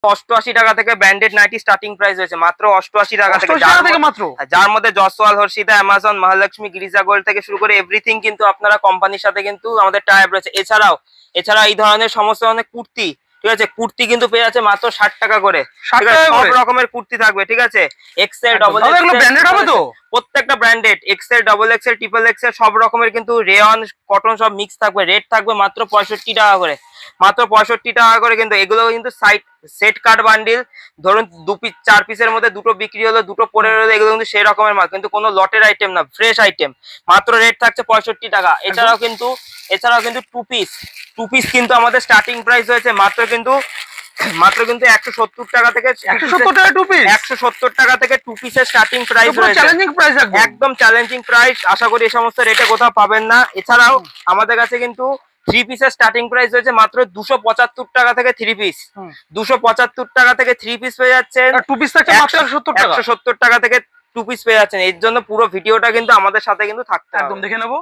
88 টাকা থেকে branded nightie starting price হয়েছে মাত্র 88 টাকা থেকে, 88 টাকা থেকে মাত্র। যার মধ্যে জসওয়াল, হর্ষিতা, অ্যামাজন, মহালক্ষ্মী, গিরিজা গোল্ড থেকে শুরু করে এভরিথিং কিন্তু আপনারা কোম্পানির সাথে কিন্তু আমাদের টাই আপ রয়েছে। এছাড়াও এই ধরনের সমস্ত অনেক কুর্তি, ঠিক আছে, কুর্তি কিন্তু পেয়ে যাচ্ছে মাত্র 60 টাকা করে। 60 ঠিক আছে, টাকা সব করে রকমের কুর্তি থাকবে, ঠিক আছে, এক্সেল, ডবল দাদা এগুলো ব্র্যান্ডেড হবে তো? প্রত্যেকটা branded, XL, double XL, triple XL সব রকমের কিন্তু রেয়ন, কটন সব মিক্স থাকবে। রেট থাকবে মাত্র 65 টাকা করে, মাত্র 65 টাকা করে। কিন্তু এগুলো কিন্তু সেট কাট বান্ডিল, ধরুন 2 পিস 4 পিসের মধ্যে দুটো বিক্রি হলো, দুটো পড়ে রইলো, এগুলো কিন্তু সেই রকমের মাল, কিন্তু কোনো লটের আইটেম না, ফ্রেশ আইটেম। মাত্র রেট থাকছে 65 টাকা। এছাড়াও কিন্তু টু পিস কিন্তু আমাদের স্টার্টিং প্রাইস হয়েছে মাত্র কিন্তু 170 টাকা থেকে। 170 টাকা টু পিস? 170 টাকা থেকে টু পিসের স্টার্টিং প্রাইস রয়েছে। চ্যালেঞ্জিং প্রাইস, একদম চ্যালেঞ্জিং প্রাইস, আশা করি এই সমস্ত রেটে কোথাও পাবেন না। এছাড়াও আমাদের কাছে কিন্তু 3 পিসের স্টার্টিং প্রাইস রয়েছে মাত্র 275 টাকা থেকে 3 পিস। 275 টাকা থেকে 3 পিস পেয়ে যাচ্ছেন। টু পিস থাকছে মাত্র 170 টাকা। 170 টাকা থেকে 2 পিস পেয়ে যাচ্ছেন। এর জন্য পুরো ভিডিওটা কিন্তু আমাদের সাথে কিন্তু থাকতে হবে। একদম দেখে নেবো।